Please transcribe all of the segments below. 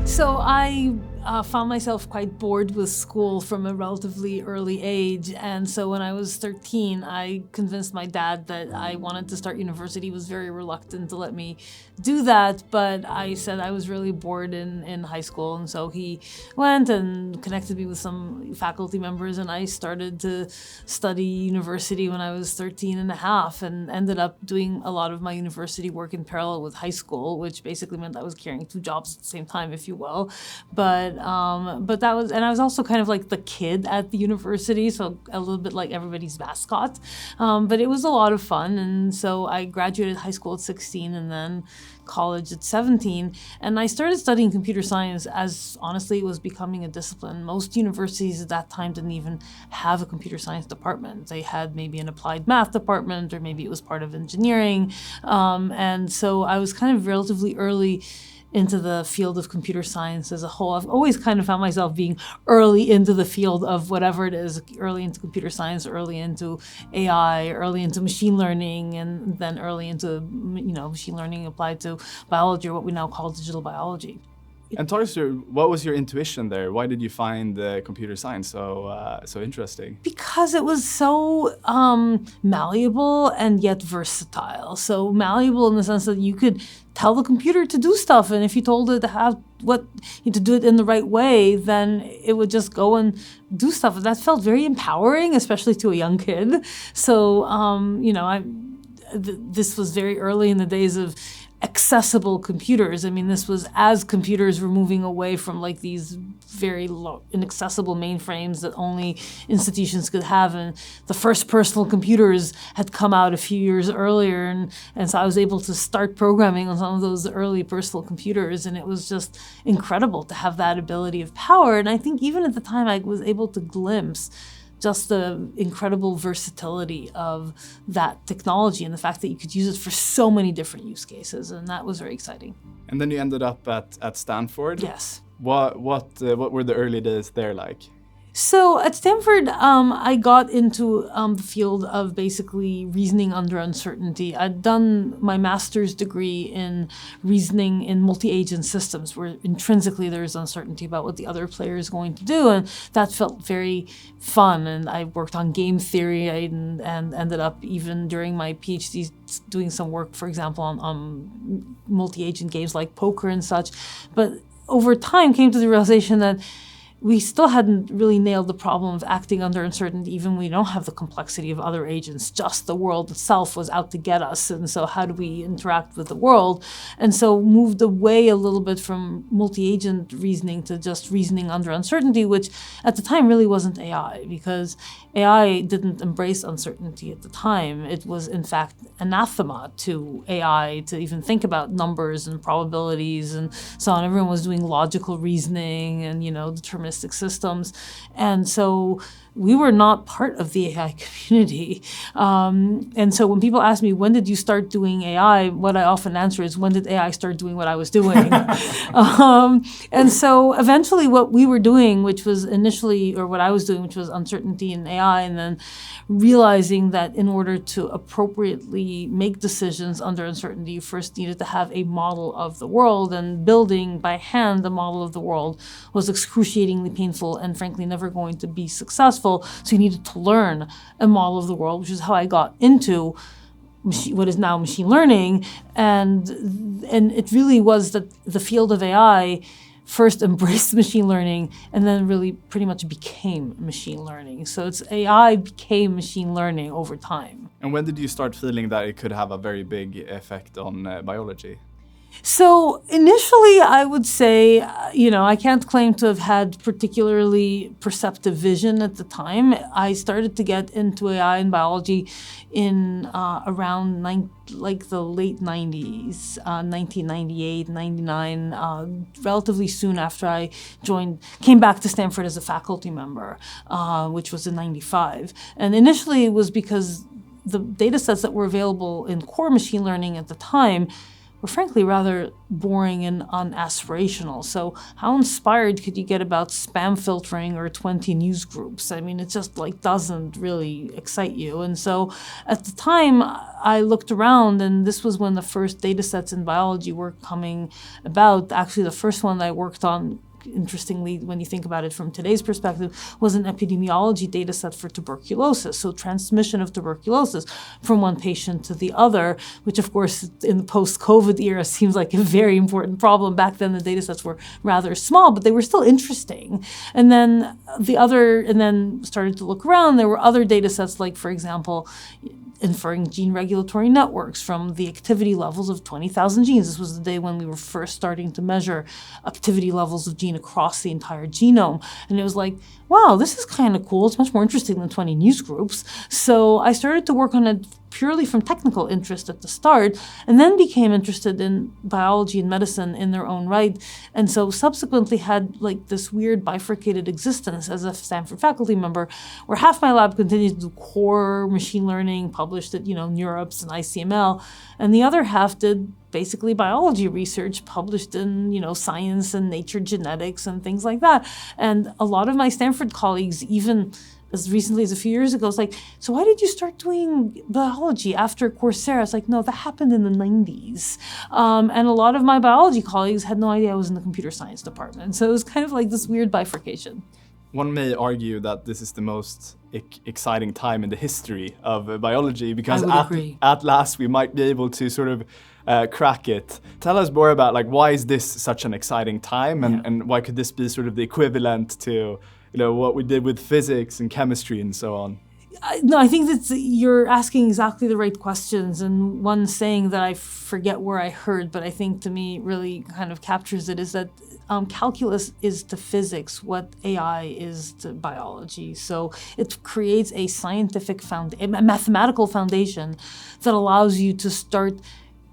So I found myself quite bored with school from a relatively early age, and so when I was 13, I convinced my dad that I wanted to start university. He was very reluctant to let me do that, but I said I was really bored in high school, and so he went and connected me with some faculty members, and I started to study university when I was 13 and a half, and ended up doing a lot of my university work in parallel with high school, which basically meant I was carrying two jobs at the same time, if you will. But that was, and I was also kind of like the kid at the university, so a little bit like everybody's mascot. But it was a lot of fun, and so I graduated high school at 16 and then college at 17, and I started studying computer science as honestly it was becoming a discipline. Most universities at that time didn't even have a computer science department. They had maybe an applied math department, or maybe it was part of engineering, and so I was kind of relatively early into the field of computer science as a whole. I've always kind of found myself being early into the field of whatever it is, early into computer science, early into AI, early into machine learning, and then early into, machine learning applied to biology, or what we now call digital biology. And talk us through, what was your intuition there? Why did you find computer science so interesting? Because it was so malleable and yet versatile. So malleable in the sense that you could tell the computer to do stuff, and if you told it to do it in the right way, then it would just go and do stuff. And that felt very empowering, especially to a young kid. So this was very early in the days of accessible computers. I mean, this was as computers were moving away from like these very low, inaccessible mainframes that only institutions could have, and the first personal computers had come out a few years earlier, and so I was able to start programming on some of those early personal computers, and it was just incredible to have that ability of power. And I think even at the time I was able to glimpse just the incredible versatility of that technology and the fact that you could use it for so many different use cases, and that was very exciting. And then you ended up at Stanford. Yes. What were the early days there like? So at Stanford, I got into the field of basically reasoning under uncertainty. I'd done my master's degree in reasoning in multi-agent systems, where intrinsically there's uncertainty about what the other player is going to do, and that felt very fun. And I worked on game theory and ended up, even during my PhD, doing some work, for example, on multi-agent games like poker and such. But over time came to the realization that we still hadn't really nailed the problem of acting under uncertainty, even when we don't have the complexity of other agents. Just the world itself was out to get us, and so how do we interact with the world? And so moved away a little bit from multi-agent reasoning to just reasoning under uncertainty, which at the time really wasn't AI, because AI didn't embrace uncertainty at the time. It was, in fact, anathema to AI to even think about numbers and probabilities and so on. Everyone was doing logical reasoning and, deterministic systems. And so we were not part of the AI community. And so when people ask me, when did you start doing AI? What I often answer is, when did AI start doing what I was doing? And so eventually what we were doing, which was initially, or what I was doing, which was uncertainty in AI, and then realizing that in order to appropriately make decisions under uncertainty, you first needed to have a model of the world, and building by hand the model of the world was excruciatingly painful and frankly never going to be successful. So you needed to learn a model of the world, which is how I got into what is now machine learning. And it really was that the field of AI first embraced machine learning and then really pretty much became machine learning. So it's AI became machine learning over time. And when did you start feeling that it could have a very big effect on biology? So initially, I would say, I can't claim to have had particularly perceptive vision at the time. I started to get into AI and biology in around the late 90s, 1998, 99, relatively soon after I came back to Stanford as a faculty member, which was in 95. And initially it was because the data sets that were available in core machine learning at the time were frankly rather boring and unaspirational. So how inspired could you get about spam filtering or 20 news groups? I mean, it just like doesn't really excite you. And so at the time I looked around, and this was when the first data sets in biology were coming about. Actually, the first one that I worked on, interestingly, when you think about it from today's perspective, was an epidemiology data set for tuberculosis. So transmission of tuberculosis from one patient to the other, which of course in the post-COVID era seems like a very important problem. Back then the data sets were rather small, but they were still interesting. And then started to look around, there were other data sets, like for example, inferring gene regulatory networks from the activity levels of 20,000 genes. This was the day when we were first starting to measure activity levels of gene across the entire genome. And it was like, wow, this is kind of cool. It's much more interesting than 20 news groups. So I started to work on it purely from technical interest at the start, and then became interested in biology and medicine in their own right. And so subsequently had like this weird bifurcated existence as a Stanford faculty member, where half my lab continued to do core machine learning, published at, NeurIPS and ICML, and the other half did basically biology research, published in, Science and Nature Genetics and things like that. And a lot of my Stanford colleagues, even as recently as a few years ago, it's like, so why did you start doing biology after Coursera? It's like, no, that happened in the 90s. And a lot of my biology colleagues had no idea I was in the computer science department. So it was kind of like this weird bifurcation. One may argue that this is the most exciting time in the history of biology, because at last we might be able to sort of crack it. Tell us more about why is this such an exciting time, and why could this be sort of the equivalent to what we did with physics and chemistry and so on? No, I think that you're asking exactly the right questions. And one saying that I forget where I heard, but I think to me really kind of captures it, is that calculus is to physics what AI is to biology. So it creates a scientific a mathematical foundation that allows you to start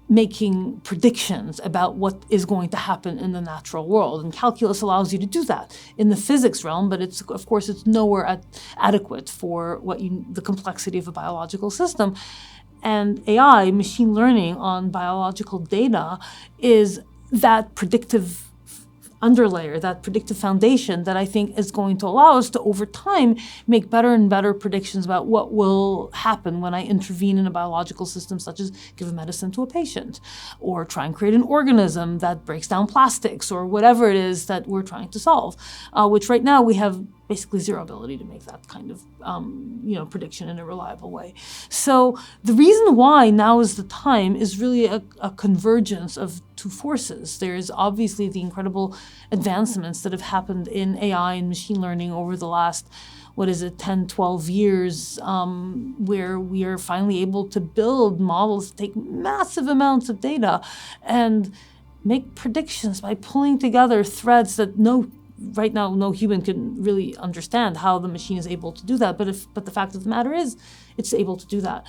making predictions about what is going to happen in the natural world. And calculus allows you to do that in the physics realm, but it's nowhere adequate for the complexity of a biological system. And AI, machine learning on biological data, is that predictive underlayer, that predictive foundation that I think is going to allow us to, over time, make better and better predictions about what will happen when I intervene in a biological system, such as give a medicine to a patient, or try and create an organism that breaks down plastics, or whatever it is that we're trying to solve, which right now we have basically zero ability to make that kind of prediction in a reliable way. So the reason why now is the time is really a convergence of two forces. There's obviously the incredible advancements that have happened in AI and machine learning over the last 10, 12 years, where we are finally able to build models, take massive amounts of data, and make predictions by pulling together threads that right now no human can really understand how the machine is able to do that. But the fact of the matter is, it's able to do that.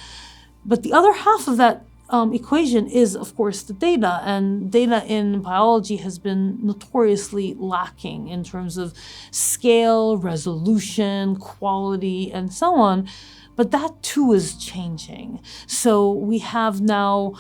But the other half of that equation is, of course, the data. And data in biology has been notoriously lacking in terms of scale, resolution, quality, and so on. But that too is changing. So we have now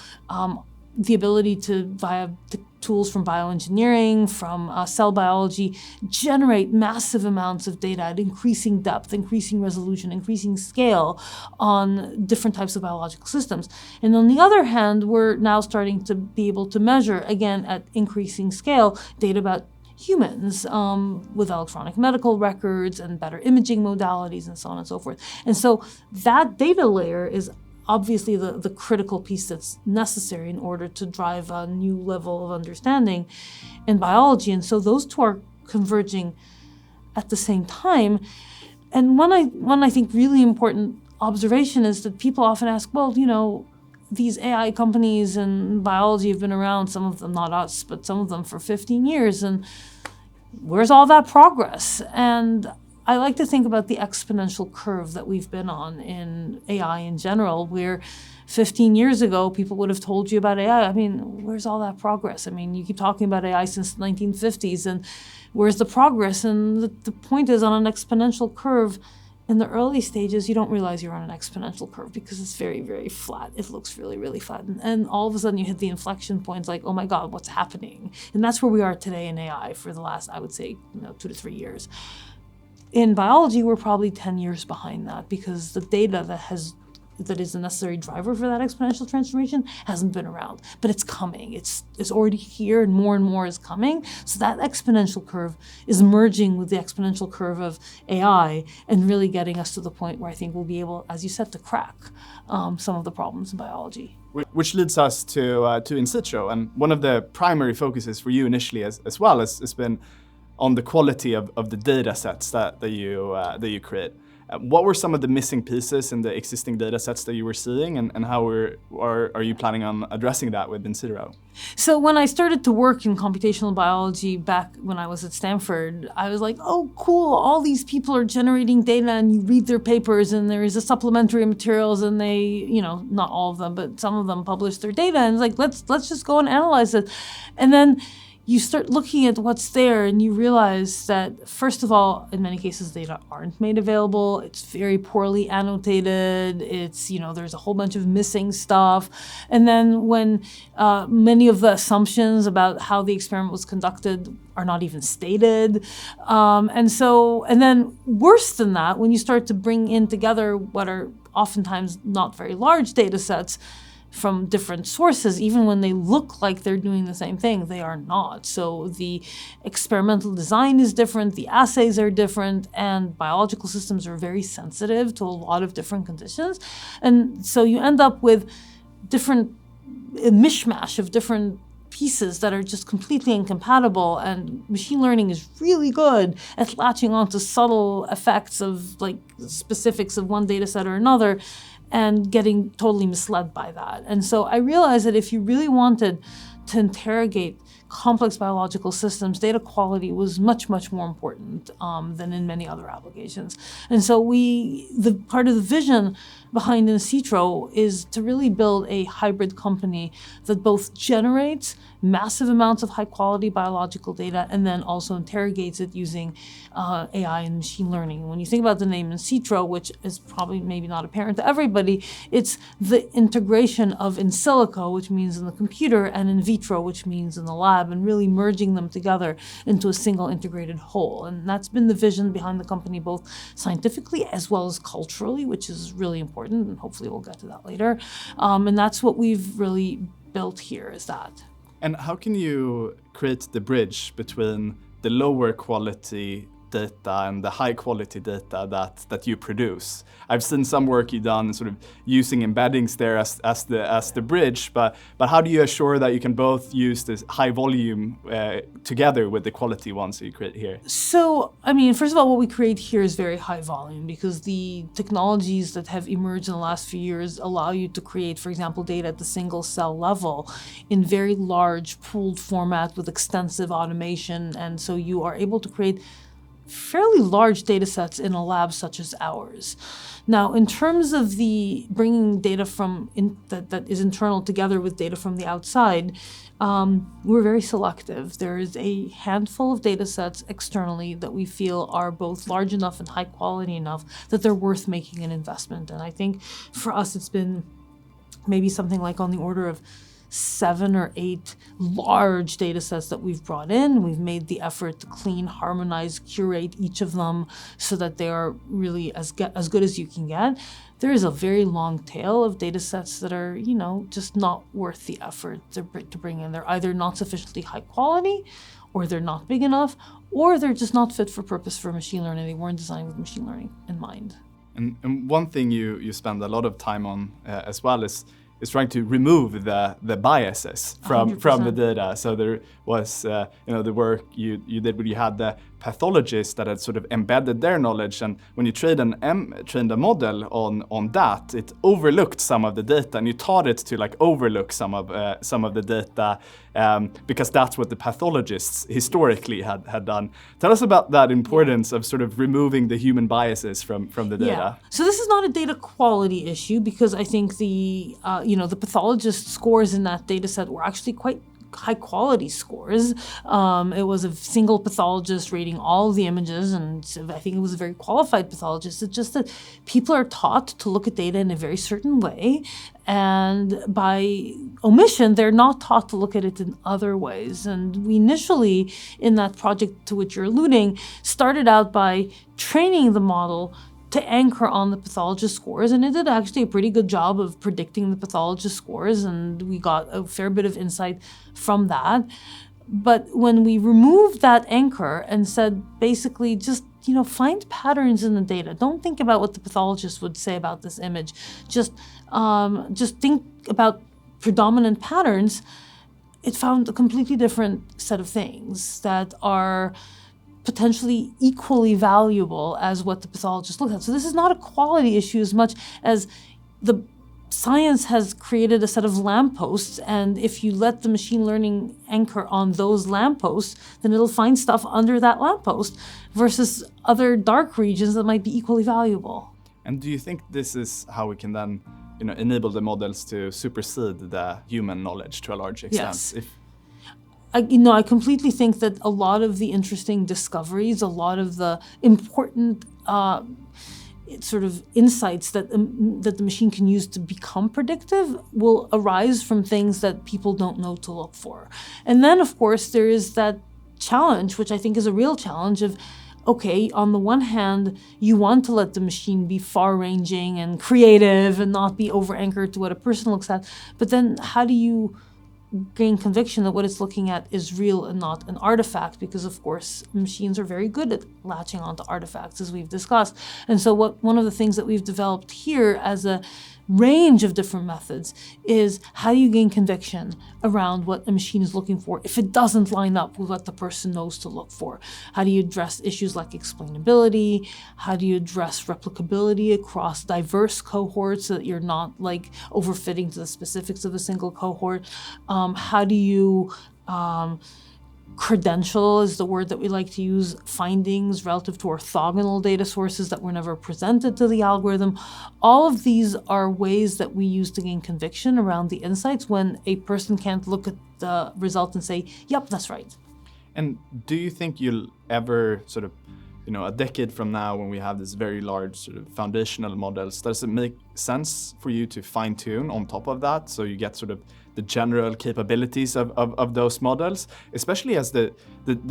the ability to, via the tools from bioengineering, from cell biology, generate massive amounts of data at increasing depth, increasing resolution, increasing scale on different types of biological systems. And on the other hand, we're now starting to be able to measure, again, at increasing scale, data about humans with electronic medical records and better imaging modalities and so on and so forth. And so that data layer is obviously the critical piece that's necessary in order to drive a new level of understanding in biology. And so those two are converging at the same time. And one I think really important observation is that people often ask, well, these AI companies in biology have been around, some of them, not us, but some of them for 15 years, and where's all that progress? And I like to think about the exponential curve that we've been on in AI in general, where 15 years ago, people would have told you about AI. I mean, where's all that progress? I mean, you keep talking about AI since the 1950s, and where's the progress? And the point is, on an exponential curve, in the early stages, you don't realize you're on an exponential curve because it's very, very flat. It looks really, really flat. And all of a sudden you hit the inflection points like, oh my God, what's happening? And that's where we are today in AI for the last, I would say, 2 to 3 years. In biology, we're probably 10 years behind that because the data that is a necessary driver for that exponential transformation hasn't been around, but it's coming. It's already here and more is coming. So that exponential curve is merging with the exponential curve of AI and really getting us to the point where I think we'll be able, as you said, to crack some of the problems in biology. Which leads us to insitro, and one of the primary focuses for you initially as well has been on the quality of the data sets that you create. What were some of the missing pieces in the existing data sets that you were seeing, and how are you planning on addressing that with insitro? So when I started to work in computational biology back when I was at Stanford, I was like, oh, cool, all these people are generating data and you read their papers and there is a supplementary materials and they, not all of them, but some of them publish their data and it's like, let's just go and analyze it. And then you start looking at what's there and you realize that, first of all, in many cases, data aren't made available. It's very poorly annotated. It's, there's a whole bunch of missing stuff. And then when many of the assumptions about how the experiment was conducted are not even stated. And then worse than that, when you start to bring in together what are oftentimes not very large data sets, from different sources, even when they look like they're doing the same thing, they are not. So the experimental design is different, the assays are different, and biological systems are very sensitive to a lot of different conditions. And so you end up with a mishmash of different pieces that are just completely incompatible, and machine learning is really good at latching onto subtle effects of like specifics of one data set or another and getting totally misled by that. And so I realized that if you really wanted to interrogate complex biological systems, data quality was much, much more important than in many other applications. And so the part of the vision behind insitro is to really build a hybrid company that both generates massive amounts of high quality biological data and then also interrogates it using AI and machine learning. When you think about the name insitro, which is probably maybe not apparent to everybody, it's the integration of in silico, which means in the computer, and in vitro, which means in the lab, and really merging them together into a single integrated whole. And that's been the vision behind the company, both scientifically as well as culturally, which is really important, and hopefully we'll get to that later. And that's what we've really built here, is that. And how can you create the bridge between the lower quality data and the high quality data that you produce? I've seen some work you've done sort of using embeddings there as the bridge, but how do you assure that you can both use this high volume together with the quality ones that you create here? So, first of all, what we create here is very high volume because the technologies that have emerged in the last few years allow you to create, for example, data at the single cell level in very large pooled format with extensive automation. And so you are able to create fairly large data sets in a lab such as ours. Now, in terms of the bringing data that is internal together with data from the outside, we're very selective. There is a handful of data sets externally that we feel are both large enough and high quality enough that they're worth making an investment. And I think for us, it's been maybe something like on the order of 7 or 8 large data sets that we've brought in. We've made the effort to clean, harmonize, curate each of them so that they are really as good as you can get. There is a very long tail of data sets that are, just not worth the effort to bring in. They're either not sufficiently high quality, or they're not big enough, or they're just not fit for purpose for machine learning. They weren't designed with machine learning in mind. And one thing you spend a lot of time on as well is trying to remove the biases from the data. So there was the work you did where you had the pathologists that had sort of embedded their knowledge, and when you trained a model on that, it overlooked some of the data, and you taught it to overlook some of the data because that's what the pathologists historically had done. Tell us about that importance of sort of removing the human biases from the data. Yeah. So this is not a data quality issue because I think the pathologist scores in that data set were actually quite high quality scores. It was a single pathologist rating all of the images, and I think it was a very qualified pathologist. It's just that people are taught to look at data in a very certain way, and by omission, they're not taught to look at it in other ways. And we initially, in that project to which you're alluding, started out by training the model to anchor on the pathologist scores, and it did actually a pretty good job of predicting the pathologist scores, and we got a fair bit of insight from that. But when we removed that anchor and said basically just, find patterns in the data. Don't think about what the pathologist would say about this image. Just think about predominant patterns. It found a completely different set of things that are potentially equally valuable as what the pathologist looked at. So this is not a quality issue as much as the science has created a set of lampposts, and if you let the machine learning anchor on those lampposts, then it'll find stuff under that lamppost versus other dark regions that might be equally valuable. And do you think this is how we can then, enable the models to supersede the human knowledge to a large extent? Yes. I completely think that a lot of the interesting discoveries, a lot of the important sort of insights that the machine can use to become predictive will arise from things that people don't know to look for. And then, of course, there is that challenge, which I think is a real challenge of, okay, on the one hand, you want to let the machine be far-ranging and creative and not be over-anchored to what a person looks at, but then how do you gain conviction that what it's looking at is real and not an artifact? Because of course machines are very good at latching onto artifacts, as we've discussed. And so one of the things that we've developed here as a range of different methods is how do you gain conviction around what a machine is looking for if it doesn't line up with what the person knows to look for? How do you address issues like explainability? How do you address replicability across diverse cohorts so that you're not like overfitting to the specifics of a single cohort? How do you credential is the word that we like to use, findings relative to orthogonal data sources that were never presented to the algorithm. All of these are ways that we use to gain conviction around the insights when a person can't look at the result and say, yep, that's right. And do you think you'll ever sort of, a decade from now when we have this very large sort of foundational models, does it make sense for you to fine tune on top of that so you get sort of the general capabilities of those models, especially as the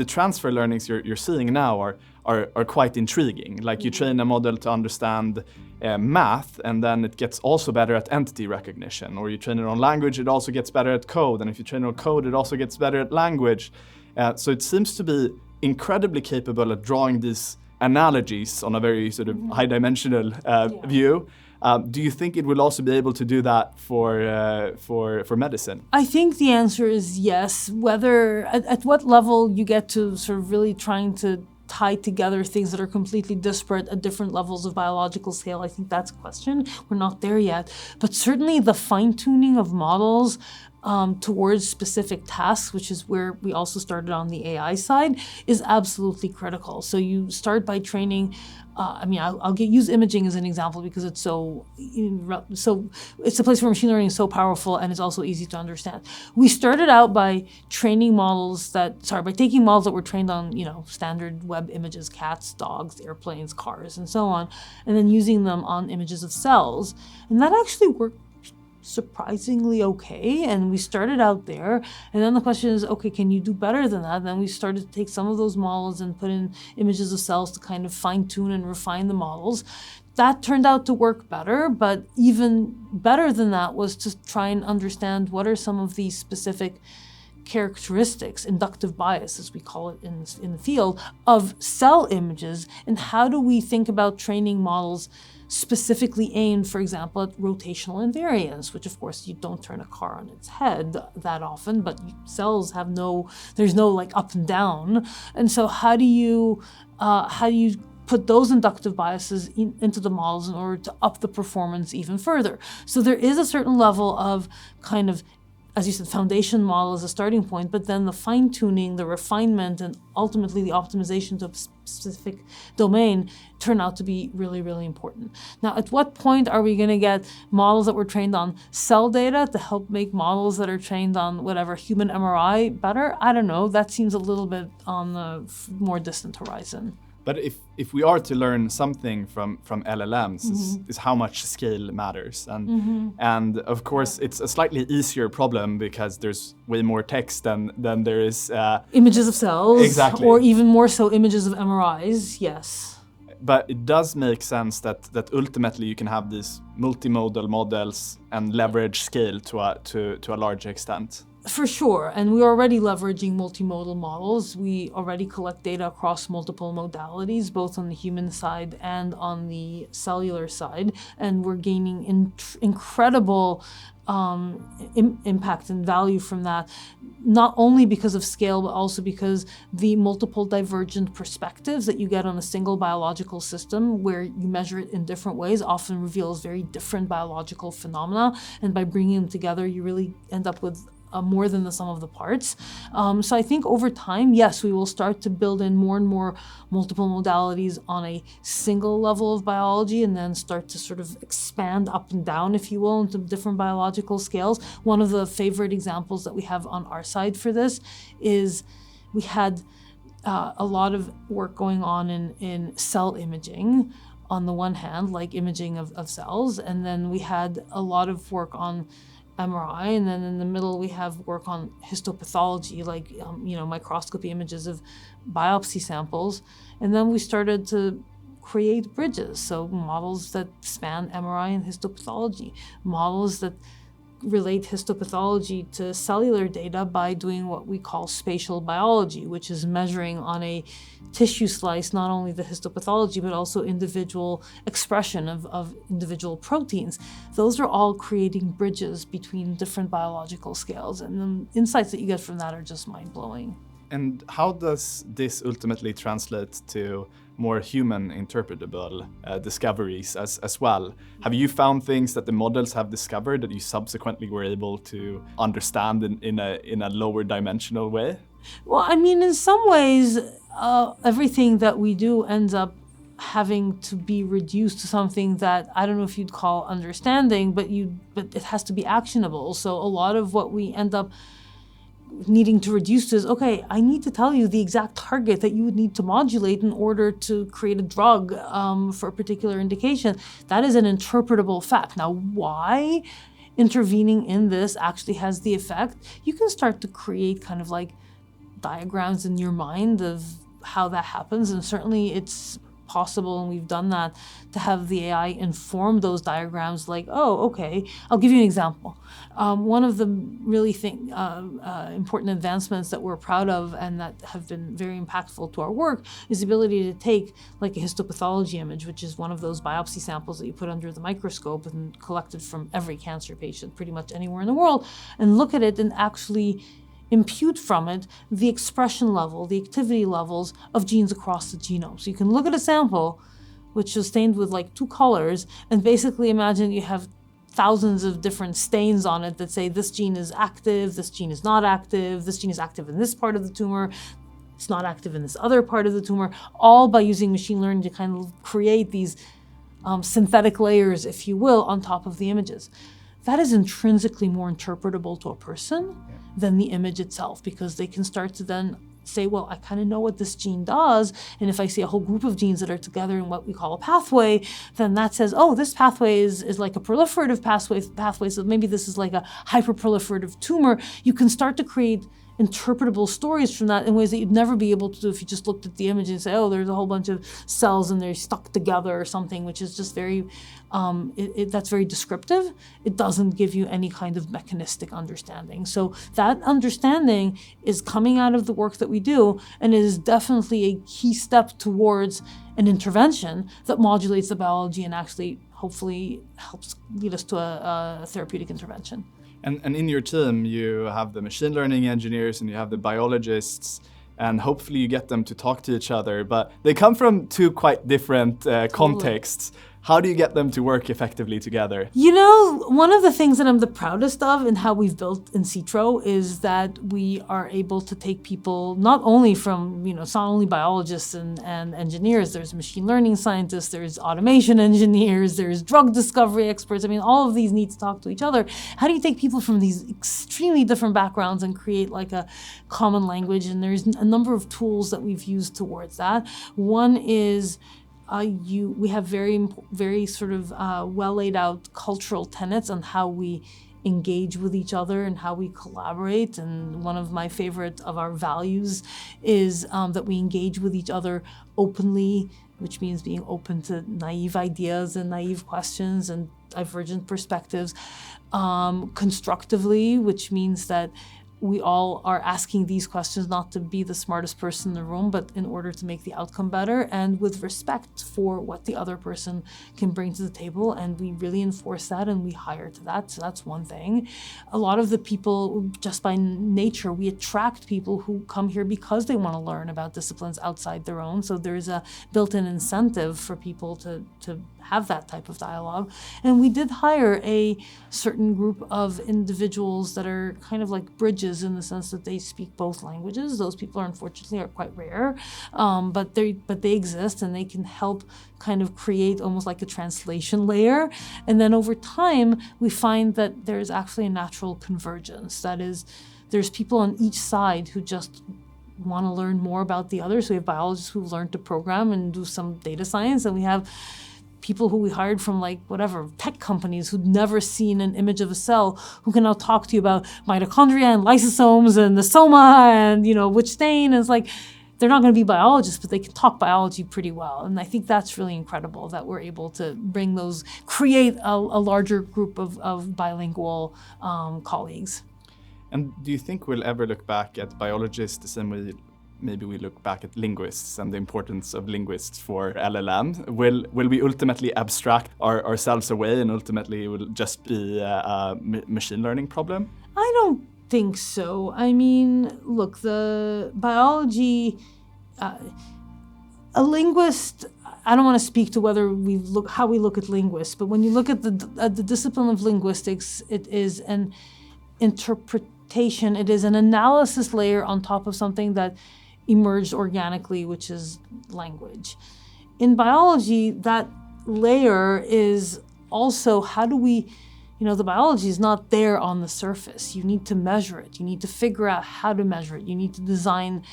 transfer learnings you're seeing now are quite intriguing. Like you train a model to understand math, and then it gets also better at entity recognition, or you train it on language, it also gets better at code, and if you train it on code, it also gets better at language. So it seems to be incredibly capable at drawing these analogies on a very sort of high-dimensional view. Do you think it will also be able to do that for medicine? I think the answer is yes. Whether at what level you get to sort of really trying to tie together things that are completely disparate at different levels of biological scale, I think that's a question. We're not there yet. But certainly the fine-tuning of models towards specific tasks, which is where we also started on the AI side, is absolutely critical. So you start by training, I'll use imaging as an example because it's so it's a place where machine learning is so powerful and it's also easy to understand. We started out by taking models that were trained on, standard web images, cats, dogs, airplanes, cars, and so on, and then using them on images of cells. And that actually worked surprisingly okay, and we started out there, and then the question is, okay, can you do better than that? And then we started to take some of those models and put in images of cells to kind of fine-tune and refine the models. That turned out to work better, but even better than that was to try and understand what are some of these specific characteristics, inductive bias as we call it in the field, of cell images, and how do we think about training models specifically aimed, for example, at rotational invariance, which of course you don't turn a car on its head that often, but cells have there's no like up and down. And so how do you put those inductive biases into the models in order to up the performance even further? So there is a certain level of kind of as you said, foundation model as a starting point, but then the fine-tuning, the refinement, and ultimately the optimization to a specific domain turn out to be really, really important. Now, at what point are we going to get models that were trained on cell data to help make models that are trained on whatever human MRI better? I don't know. That seems a little bit on the more distant horizon. But if we are to learn something from LLMs, is how much scale matters. And of course, it's a slightly easier problem because there's way more text than there is... images of cells. Exactly. Or even more so, images of MRIs, yes. But it does make sense that ultimately you can have these multimodal models and leverage scale to a large extent. For sure, and we're already leveraging multimodal models. We already collect data across multiple modalities, both on the human side and on the cellular side, and we're gaining incredible impact and value from that, not only because of scale, but also because the multiple divergent perspectives that you get on a single biological system where you measure it in different ways often reveals very different biological phenomena, and by bringing them together, you really end up with more than the sum of the parts. So I think over time, yes, we will start to build in more and more multiple modalities on a single level of biology and then start to sort of expand up and down, if you will, into different biological scales. One of the favorite examples that we have on our side for this is we had a lot of work going on in cell imaging on the one hand, like imaging of cells, and then we had a lot of work on MRI, and then in the middle we have work on histopathology, like microscopy images of biopsy samples, and then we started to create bridges, so models that span MRI and histopathology, models that relate histopathology to cellular data by doing what we call spatial biology, which is measuring on a tissue slice not only the histopathology but also individual expression of individual proteins. Those are all creating bridges between different biological scales, and the insights that you get from that are just mind-blowing. And how does this ultimately translate to more human interpretable discoveries as well? Have you found things that the models have discovered that you subsequently were able to understand in a lower dimensional way? Well, I mean, in some ways, everything that we do ends up having to be reduced to something that I don't know if you'd call understanding, but it has to be actionable. So a lot of what we end up needing to reduce is, okay, I need to tell you the exact target that you would need to modulate in order to create a drug for a particular indication. That is an interpretable fact. Now, why intervening in this actually has the effect, you can start to create kind of like diagrams in your mind of how that happens, and certainly it's possible, and we've done that, to have the AI inform those diagrams like, oh, okay, I'll give you an example. One of the really important advancements that we're proud of and that have been very impactful to our work is the ability to take like a histopathology image, which is one of those biopsy samples that you put under the microscope and collected from every cancer patient pretty much anywhere in the world, and look at it and actually impute from it the expression level, the activity levels of genes across the genome. So you can look at a sample which is stained with like 2 colors and basically imagine you have thousands of different stains on it that say this gene is active, this gene is not active, this gene is active in this part of the tumor, it's not active in this other part of the tumor, all by using machine learning to kind of create these synthetic layers, if you will, on top of the images. That is intrinsically more interpretable to a person than the image itself, because they can start to then say, well, I kind of know what this gene does, and if I see a whole group of genes that are together in what we call a pathway, then that says, oh, this pathway is like a proliferative pathway, so maybe this is like a hyperproliferative tumor. You can start to create interpretable stories from that in ways that you'd never be able to do if you just looked at the image and say, oh, there's a whole bunch of cells and they're stuck together or something, which is just very, that's very descriptive. It doesn't give you any kind of mechanistic understanding. So that understanding is coming out of the work that we do, and it is definitely a key step towards an intervention that modulates the biology and actually hopefully helps lead us to a therapeutic intervention. And in your team, you have the machine learning engineers and you have the biologists, and hopefully you get them to talk to each other, but they come from 2 quite different contexts. How do you get them to work effectively together? You know, one of the things that I'm the proudest of in how we've built insitro is that we are able to take people not only from, it's not only biologists and engineers, there's machine learning scientists, there's automation engineers, there's drug discovery experts. I mean, all of these need to talk to each other. How do you take people from these extremely different backgrounds and create like a common language? And there's a number of tools that we've used towards that. One is we have very sort of well laid out cultural tenets on how we engage with each other and how we collaborate. And one of my favorite of our values is that we engage with each other openly, which means being open to naive ideas and naive questions and divergent perspectives, constructively, which means that we all are asking these questions not to be the smartest person in the room, but in order to make the outcome better, and with respect for what the other person can bring to the table. And we really enforce that and we hire to that. So that's one thing. A lot of the people, just by nature, we attract people who come here because they want to learn about disciplines outside their own. So there's a built-in incentive for people to have that type of dialogue. And we did hire a certain group of individuals that are kind of like bridges in the sense that they speak both languages. Those people unfortunately are quite rare, but they exist and they can help kind of create almost like a translation layer. And then over time, we find that there's actually a natural convergence. That is, there's people on each side who just want to learn more about the other. So we have biologists who learn to program and do some data science, and we have people who we hired from tech companies who'd never seen an image of a cell, who can now talk to you about mitochondria and lysosomes and the soma and, which stain. And it's like, they're not going to be biologists, but they can talk biology pretty well. And I think that's really incredible that we're able to create a larger group of bilingual colleagues. And do you think we'll ever look back at biologists the same way maybe we look back at linguists and the importance of linguists for LLM? Will we ultimately abstract ourselves away and ultimately it will just be a machine learning problem? I don't think so. I mean, look, the biology, a linguist, I don't want to speak to how we look at linguists, but when you look at the discipline of linguistics, it is an interpretation, it is an analysis layer on top of something that emerged organically, which is language. In biology, that layer is also how do we, the biology is not there on the surface. You need to measure it. You need to figure out how to measure it. You need to design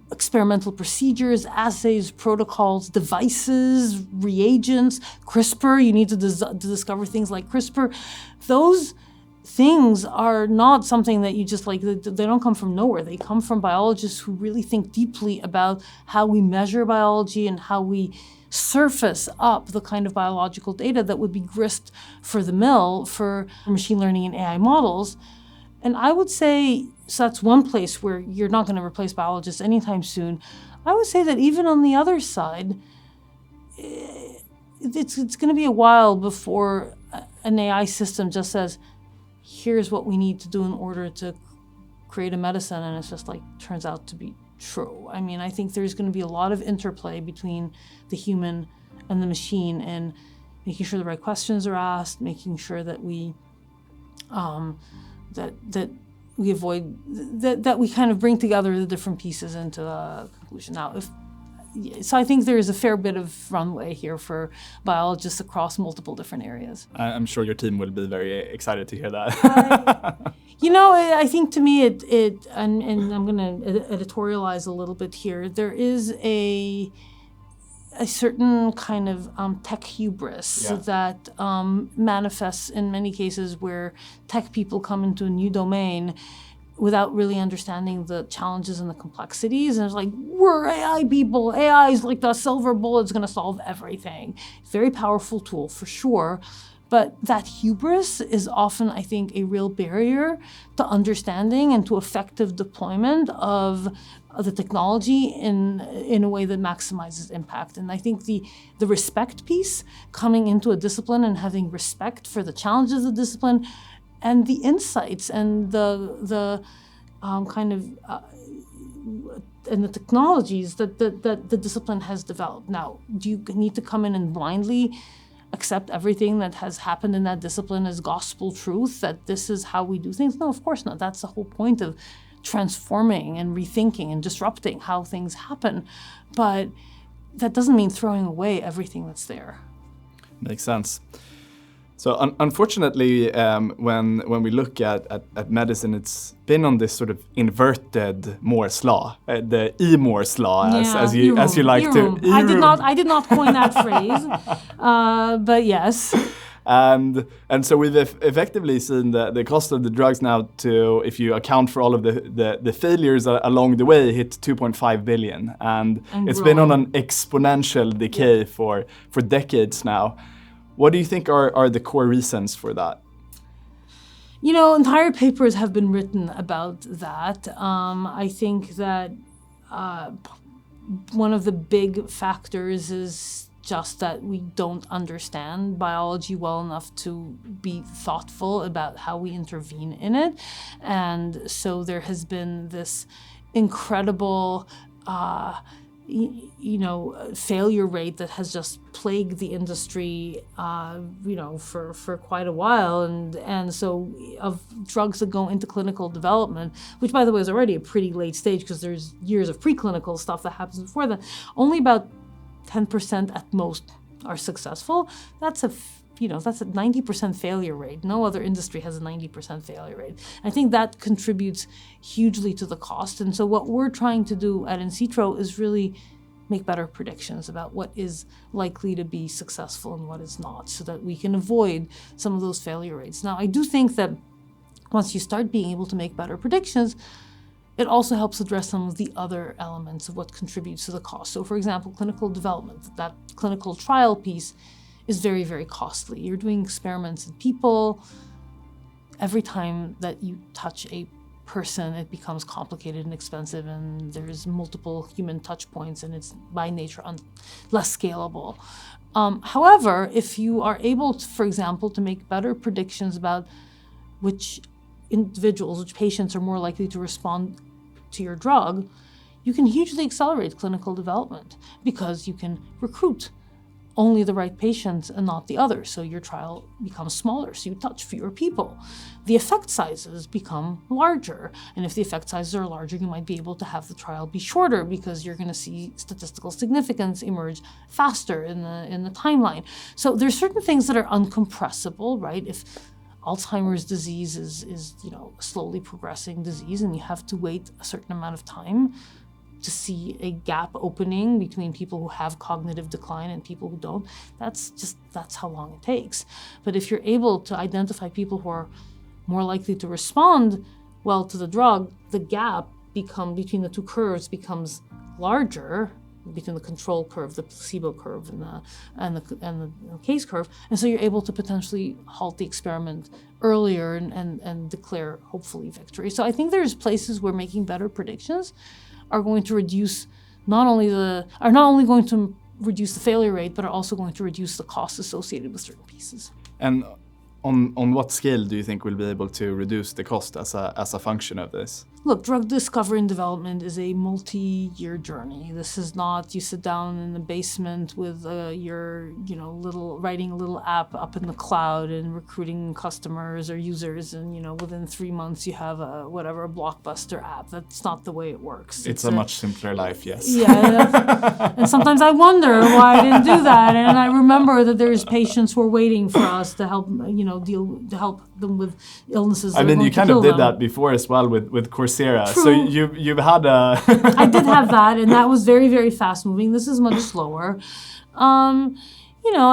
experimental procedures, assays, protocols, devices, reagents, CRISPR. You need to discover things like CRISPR. Those things are not something that you just they don't come from nowhere. They come from biologists who really think deeply about how we measure biology and how we surface up the kind of biological data that would be grist for the mill for machine learning and AI models. And I would say, so that's one place where you're not going to replace biologists anytime soon. I would say that even on the other side, it's going to be a while before an AI system just says, here's what we need to do in order to create a medicine, and it's just turns out to be true. I mean, I think there's going to be a lot of interplay between the human and the machine, and making sure the right questions are asked, making sure that we that we avoid that we kind of bring together the different pieces into a conclusion. Now, so I think there is a fair bit of runway here for biologists across multiple different areas. I'm sure your team will be very excited to hear that. I think to me and I'm going to editorialize a little bit here. There is a certain kind of tech hubris that manifests in many cases where tech people come into a new domain without really understanding the challenges and the complexities. And it's like, we're AI people. AI is like the silver bullet, it's going to solve everything. Very powerful tool, for sure. But that hubris is often, I think, a real barrier to understanding and to effective deployment of the technology in a way that maximizes impact. And I think the respect piece, coming into a discipline and having respect for the challenges of the discipline, and the insights and the kind of and the technologies that the discipline has developed. Now, do you need to come in and blindly accept everything that has happened in that discipline as gospel truth, that this is how we do things? No, of course not. That's the whole point of transforming and rethinking and disrupting how things happen. But that doesn't mean throwing away everything that's there. Makes sense. So unfortunately, when we look at medicine, it's been on this sort of inverted Moore's law, the Moore's law, as you like Eroom. to. I did not coin that phrase, but yes. And so we've effectively seen the cost of the drugs now to, if you account for all of the failures along the way, hit 2.5 billion, and it's been on an exponential decay for decades now. What do you think are the core reasons for that? You know, entire papers have been written about that. I think that one of the big factors is just that we don't understand biology well enough to be thoughtful about how we intervene in it. And so there has been this incredible failure rate that has just plagued the industry, for quite a while. And so of drugs that go into clinical development, which by the way is already a pretty late stage because there's years of preclinical stuff that happens before that, only about 10% at most are successful. That's a 90% failure rate. No other industry has a 90% failure rate. I think that contributes hugely to the cost. And so what we're trying to do at insitro is really make better predictions about what is likely to be successful and what is not, so that we can avoid some of those failure rates. Now, I do think that once you start being able to make better predictions, it also helps address some of the other elements of what contributes to the cost. So for example, clinical development, that clinical trial piece is very, very costly. You're doing experiments in people. Every time that you touch a person, it becomes complicated and expensive, and there's multiple human touch points, and it's by nature less scalable. However, if you are able to, for example, to make better predictions about which individuals, which patients are more likely to respond to your drug, you can hugely accelerate clinical development because you can recruit only the right patients and not the others. So your trial becomes smaller, so you touch fewer people. The effect sizes become larger. And if the effect sizes are larger, you might be able to have the trial be shorter because you're going to see statistical significance emerge faster in the timeline. So there's certain things that are uncompressible, right? If Alzheimer's disease is a slowly progressing disease and you have to wait a certain amount of time to see a gap opening between people who have cognitive decline and people who don't, that's how long it takes. But if you're able to identify people who are more likely to respond well to the drug, the gap between the two curves becomes larger, between the control curve, the placebo curve, and the case curve, and so you're able to potentially halt the experiment earlier and declare hopefully victory. So I think there's places where making better predictions are going to reduce not only going to reduce the failure rate, but are also going to reduce the costs associated with certain pieces. And on what scale do you think we'll be able to reduce the cost as a function of this? Look, drug discovery and development is a multi-year journey. This is not you sit down in the basement with your writing a little app up in the cloud and recruiting customers or users, and within 3 months you have a blockbuster app. That's not the way it works. It's a much simpler life, yes. Yeah, and sometimes I wonder why I didn't do that. And I remember that there's patients who are waiting for us to help help them with illnesses. I mean, you kind of did that before as well with Coursera. True. So you've had a... I did have that, and that was very, very fast moving. This is much slower.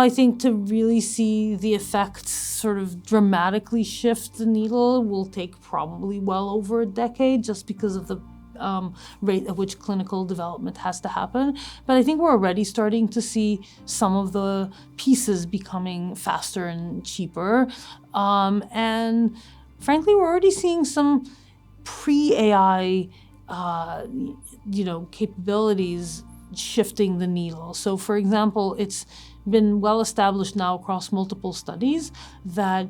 I think to really see the effects sort of dramatically shift the needle will take probably well over a decade, just because of the rate at which clinical development has to happen. But I think we're already starting to see some of the pieces becoming faster and cheaper. And frankly, we're already seeing some pre-AI, capabilities shifting the needle. So for example, it's been well established now across multiple studies that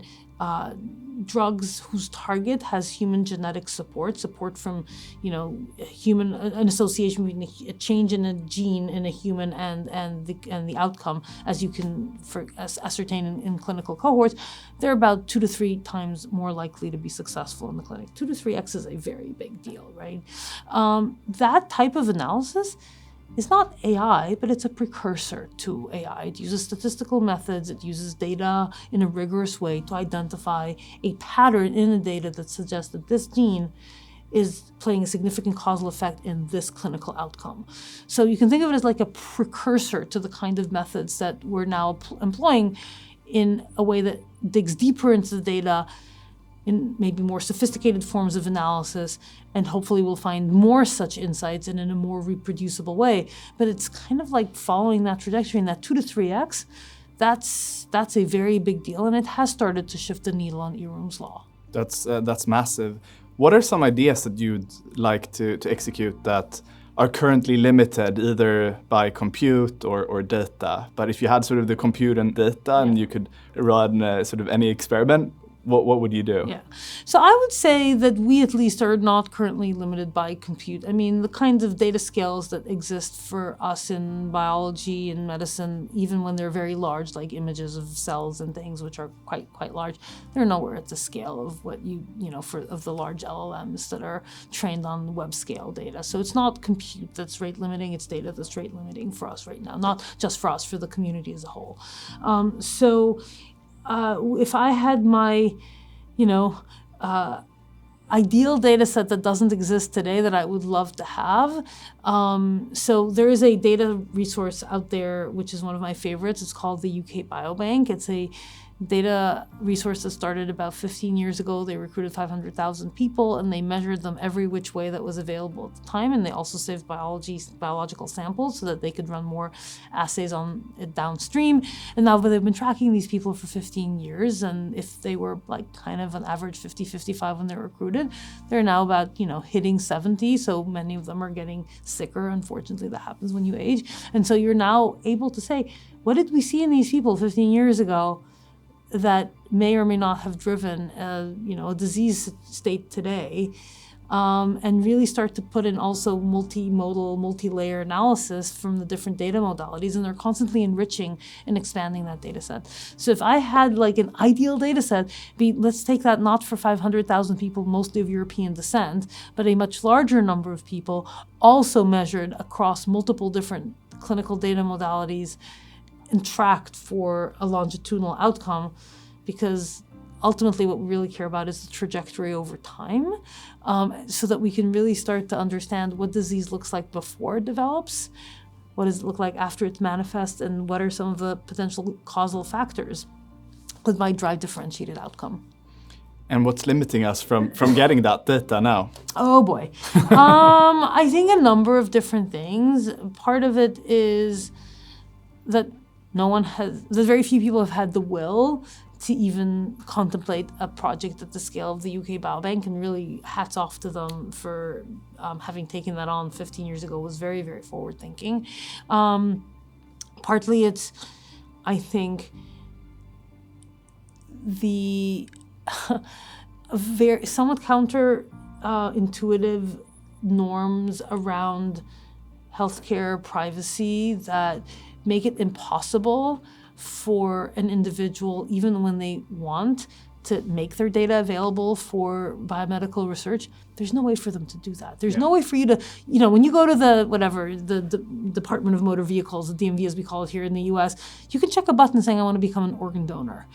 drugs whose target has human genetic support from, an association between a change in a gene in a human and the outcome, as you can ascertain in clinical cohorts, they're about 2 to 3 times more likely to be successful in the clinic. 2 to 3x is a very big deal, right? That type of analysis is not AI, but it's a precursor to AI. It uses statistical methods, it uses data in a rigorous way to identify a pattern in the data that suggests that this gene is playing a significant causal effect in this clinical outcome. So you can think of it as like a precursor to the kind of methods that we're now employing in a way that digs deeper into the data in maybe more sophisticated forms of analysis, and hopefully we'll find more such insights and in a more reproducible way. But it's kind of like following that trajectory, and that 2 to 3x, that's a very big deal, and it has started to shift the needle on Eroom's law. That's massive. What are some ideas that you'd like to execute that are currently limited either by compute or data? But if you had sort of the compute and data and you could run sort of any experiment, what would you do? Yeah. So I would say that we at least are not currently limited by compute. I mean, the kinds of data scales that exist for us in biology and medicine, even when they're very large, like images of cells and things, which are quite large, they're nowhere at the scale of what of the large LLMs that are trained on web scale data. So it's not compute that's rate limiting, it's data that's rate limiting for us right now, not just for us, for the community as a whole. If I had my, ideal data set that doesn't exist today that I would love to have, so there is a data resource out there, which is one of my favorites. It's called the UK Biobank. It's a data resource that started about 15 years ago. They recruited 500,000 people, and they measured them every which way that was available at the time. And they also saved biological samples so that they could run more assays on it downstream. And now they've been tracking these people for 15 years. And if they were like kind of an average 50, 55 when they were recruited, they're now about, hitting 70. So many of them are getting sicker. Unfortunately, that happens when you age. And so you're now able to say, what did we see in these people 15 years ago that may or may not have driven a disease state today, and really start to put in also multimodal, multi-layer analysis from the different data modalities, and they're constantly enriching and expanding that data set. So if I had like an ideal data set, let's take that not for 500,000 people, mostly of European descent, but a much larger number of people, also measured across multiple different clinical data modalities, and tracked for a longitudinal outcome, because ultimately what we really care about is the trajectory over time, so that we can really start to understand what disease looks like before it develops, what does it look like after it's manifest, and what are some of the potential causal factors that might drive differentiated outcome. And what's limiting us from getting that data now? Oh boy. I think a number of different things. Part of it is that very few people have had the will to even contemplate a project at the scale of the UK Biobank, and really hats off to them for having taken that on 15 years ago. It was very, very forward thinking. Partly it's, I think, the very somewhat counter-intuitive norms around healthcare privacy that make it impossible for an individual, even when they want to make their data available for biomedical research, there's no way for them to do that. There's no way for you to, when you go to the Department of Motor Vehicles, the DMV as we call it here in the US, you can check a button saying I want to become an organ donor.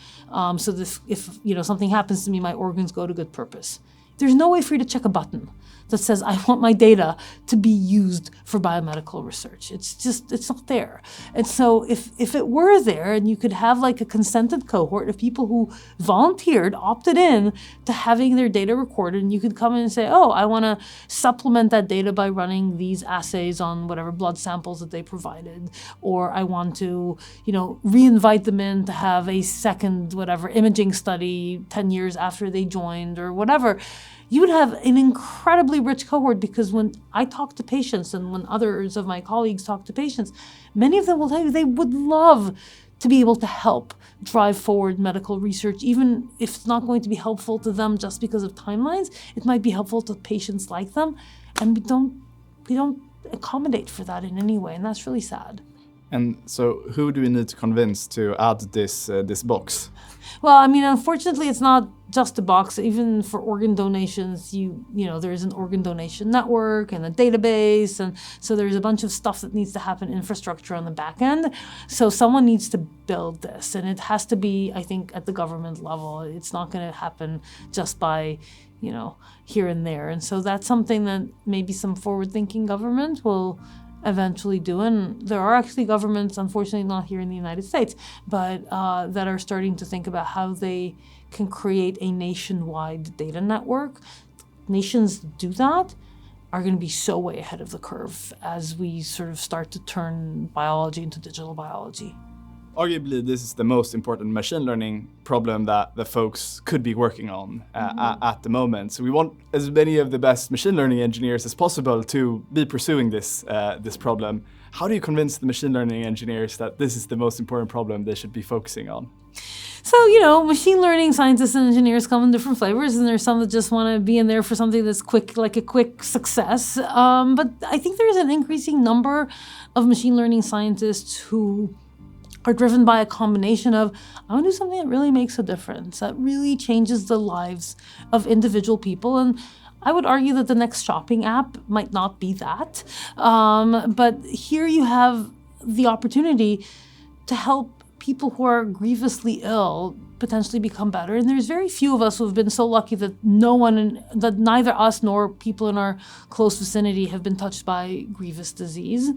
So that if something happens to me, my organs go to good purpose. There's no way for you to check a button that says, I want my data to be used for biomedical research. It's not there. And so if it were there, and you could have like a consented cohort of people who volunteered, opted in to having their data recorded, and you could come in and say, oh, I want to supplement that data by running these assays on whatever blood samples that they provided, or I want to, re-invite them in to have a second, imaging study 10 years after they joined, or whatever. You would have an incredibly rich cohort, because when I talk to patients and when others of my colleagues talk to patients, many of them will tell you they would love to be able to help drive forward medical research, even if it's not going to be helpful to them just because of timelines. It might be helpful to patients like them, and we don't accommodate for that in any way, and that's really sad. And so who do we need to convince to add this box? Well, I mean, unfortunately, it's not just a box. Even for organ donations, you know, there's an organ donation network and a database, and so there's a bunch of stuff that needs to happen, infrastructure on the back end. So someone needs to build this, and it has to be, I think, at the government level. It's not going to happen just by, you know, here and there. And so that's something that maybe some forward-thinking government will eventually do. And there are actually governments, unfortunately not here in the United States, but that are starting to think about how they can create a nationwide data network. Nations do that are going to be so way ahead of the curve as we sort of start to turn biology into digital biology. Arguably, this is the most important machine learning problem that the folks could be working on at the moment. So we want as many of the best machine learning engineers as possible to be pursuing this problem. How do you convince the machine learning engineers that this is the most important problem they should be focusing on? So, you know, machine learning scientists and engineers come in different flavors, and there's some that just want to be in there for something that's quick, like a quick success. But I think there's an increasing number of machine learning scientists who are driven by a combination of, I want to do something that really makes a difference, that really changes the lives of individual people. And I would argue that the next shopping app might not be that. But here you have the opportunity to help people who are grievously ill potentially become better. And there's very few of us who have been so lucky that that neither us nor people in our close vicinity have been touched by grievous disease,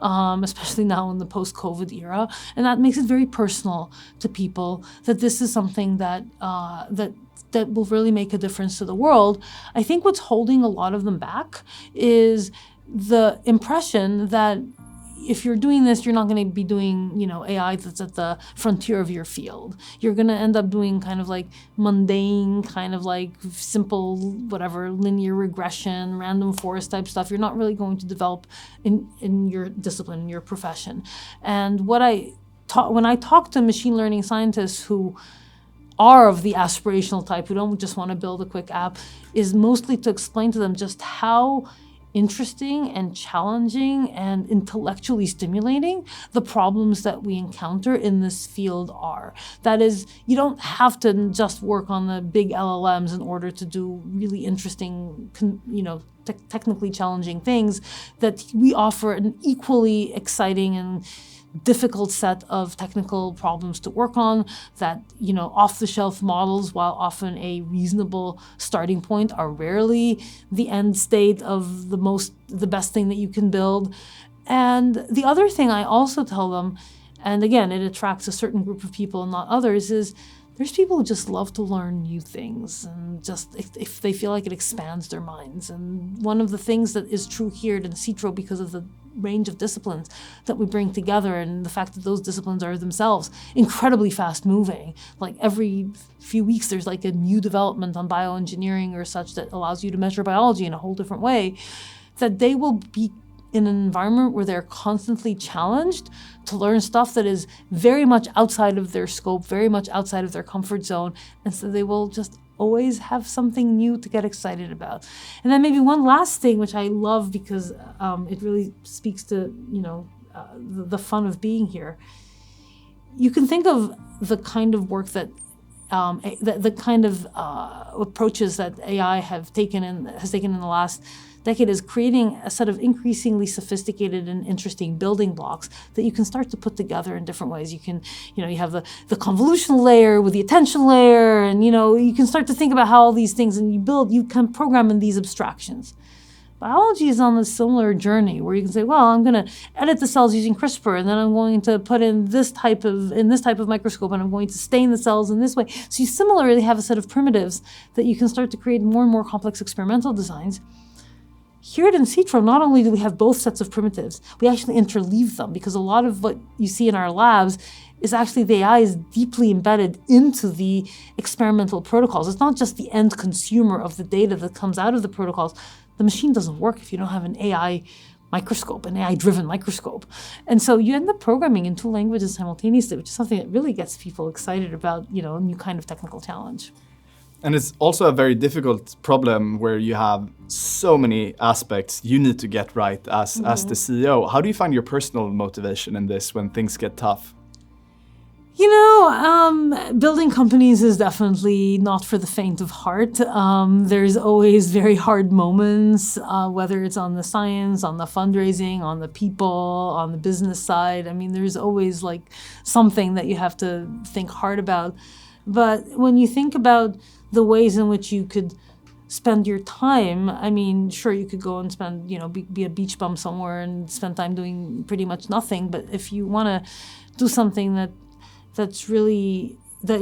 especially now in the post-COVID era. And that makes it very personal to people that this is something that will really make a difference to the world. I think what's holding a lot of them back is the impression that if you're doing this, you're not going to be doing, you know, AI that's at the frontier of your field. You're going to end up doing kind of like mundane, kind of like simple, whatever, linear regression, random forest type stuff. You're not really going to develop in your discipline, in your profession. And when I talk to machine learning scientists who are of the aspirational type, who don't just want to build a quick app, is mostly to explain to them just how interesting and challenging and intellectually stimulating the problems that we encounter in this field are. That is, you don't have to just work on the big LLMs in order to do really interesting, you know, technically challenging things. That we offer an equally exciting and difficult set of technical problems to work on, that, you know, off-the-shelf models, while often a reasonable starting point, are rarely the end state of the best thing that you can build. And the other thing I also tell them, and again, it attracts a certain group of people and not others, is there's people who just love to learn new things, and just if they feel like it expands their minds. And one of the things that is true here at insitro, because of the range of disciplines that we bring together and the fact that those disciplines are themselves incredibly fast moving. Like every few weeks there's like a new development on bioengineering or such that allows you to measure biology in a whole different way, that they will be in an environment where they're constantly challenged to learn stuff that is very much outside of their scope, very much outside of their comfort zone. And so they will just always have something new to get excited about. And then maybe one last thing, which I love because it really speaks to, you know, the fun of being here. You can think of the kind of work that the kind of approaches that AI has taken in the last decade is creating a set of increasingly sophisticated and interesting building blocks that you can start to put together in different ways. You can, you know, you have the convolutional layer with the attention layer, and, you know, you can start to think about how all these things, and you can program in these abstractions. Biology is on a similar journey where you can say, well, I'm going to edit the cells using CRISPR, and then I'm going to put in this type of microscope, and I'm going to stain the cells in this way. So you similarly have a set of primitives that you can start to create more and more complex experimental designs. Here at insitro, not only do we have both sets of primitives, we actually interleave them, because a lot of what you see in our labs is actually the AI is deeply embedded into the experimental protocols. It's not just the end consumer of the data that comes out of the protocols. The machine doesn't work if you don't have an AI microscope, an AI-driven microscope. And so you end up programming in 2 languages simultaneously, which is something that really gets people excited about, a new kind of technical challenge. And it's also a very difficult problem where you have so many aspects you need to get right as the CEO. How do you find your personal motivation in this when things get tough? Building companies is definitely not for the faint of heart. There's always very hard moments, whether it's on the science, on the fundraising, on the people, on the business side. I mean, there's always like something that you have to think hard about. But when you think about the ways in which you could spend your time, I mean, sure, you could go and spend, be a beach bum somewhere and spend time doing pretty much nothing. But if you want to do something that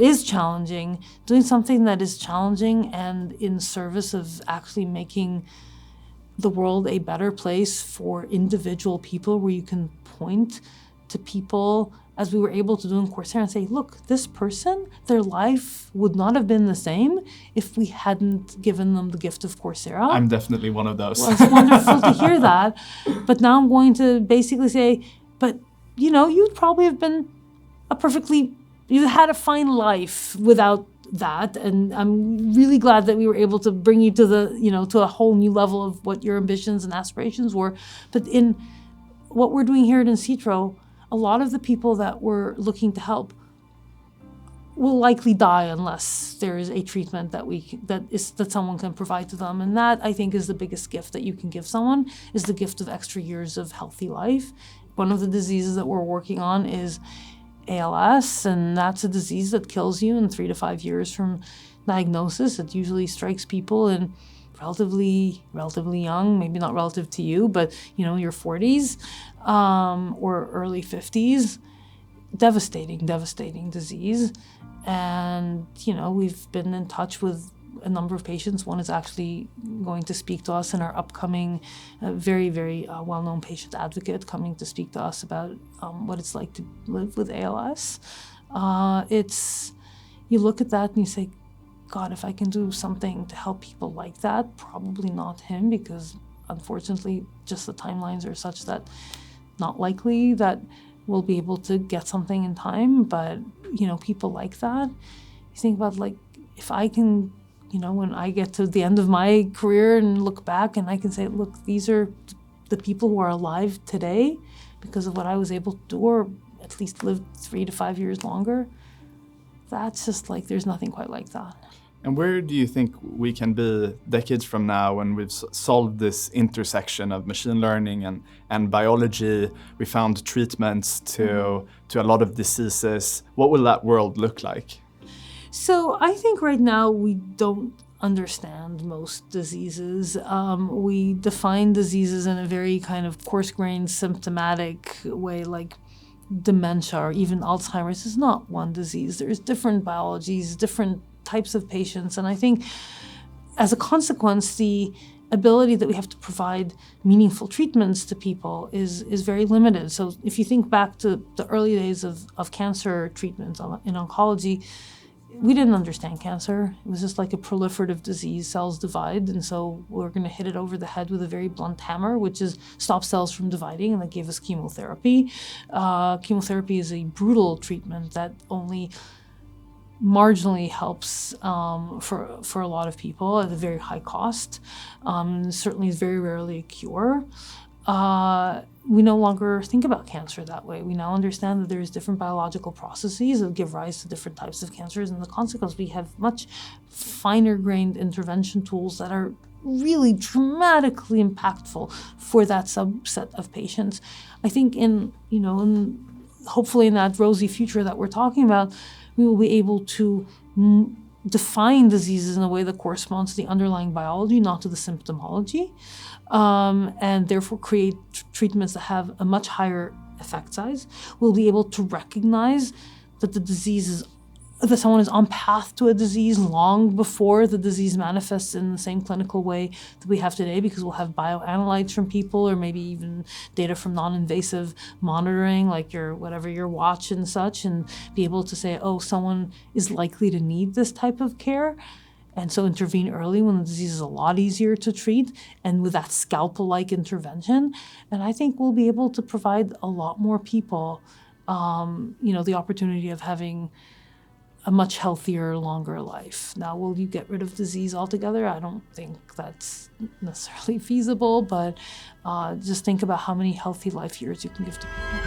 is challenging, doing something that is challenging and in service of actually making the world a better place for individual people, where you can point to people, as we were able to do in Coursera, and say, look, this person, their life would not have been the same if we hadn't given them the gift of Coursera. I'm definitely one of those. Well, it's wonderful to hear that. But now I'm going to basically say, but, you'd probably have been you had a fine life without that. And I'm really glad that we were able to bring you to to a whole new level of what your ambitions and aspirations were. But in what we're doing here at insitro, a lot of the people that we're looking to help will likely die unless there is a treatment that someone can provide to them. And that, I think, is the biggest gift that you can give someone, is the gift of extra years of healthy life. One of the diseases that we're working on is ALS, and that's a disease that kills you in 3 to 5 years from diagnosis. It usually strikes people in relatively young, maybe not relative to you, but your 40s or early 50s. Devastating disease. And we've been in touch with a number of patients. One is actually going to speak to us in our upcoming very, very well-known patient advocate coming to speak to us about what it's like to live with ALS. You look at that and you say, God, if I can do something to help people like that, probably not him, because unfortunately just the timelines are such that not likely that we'll be able to get something in time. But people like that, you think about, like, if I can, when I get to the end of my career and look back and I can say, look, these are the people who are alive today because of what I was able to do, or at least live 3 to 5 years longer, that's just like, there's nothing quite like that. And where do you think we can be decades from now when we've solved this intersection of machine learning and biology? We found treatments to a lot of diseases. What will that world look like? So I think right now we don't understand most diseases. We define diseases in a very kind of coarse-grained, symptomatic way, like dementia or even Alzheimer's is not one disease. There's different biologies, different types of patients. And I think as a consequence, the ability that we have to provide meaningful treatments to people is very limited. So if you think back to the early days of cancer treatment in oncology, we didn't understand cancer. It was just like a proliferative disease. Cells divide, and so we're going to hit it over the head with a very blunt hammer, which is stop cells from dividing, and that gave us chemotherapy. Chemotherapy is a brutal treatment that only marginally helps for a lot of people at a very high cost. Certainly is very rarely a cure. We no longer think about cancer that way. We now understand that there's different biological processes that give rise to different types of cancers, and the consequence, we have much finer-grained intervention tools that are really dramatically impactful for that subset of patients. I think hopefully in that rosy future that we're talking about, we will be able to define diseases in a way that corresponds to the underlying biology, not to the symptomology, and therefore create treatments that have a much higher effect size. We'll be able to recognize that that someone is on path to a disease long before the disease manifests in the same clinical way that we have today, because we'll have bioanalytes from people, or maybe even data from non-invasive monitoring, like your watch and such, and be able to say, oh, someone is likely to need this type of care. and so intervene early when the disease is a lot easier to treat, and with that scalpel-like intervention. And I think we'll be able to provide a lot more people, the opportunity of having a much healthier, longer life. now, will you get rid of disease altogether? I don't think that's necessarily feasible, but just think about how many healthy life years you can give to people.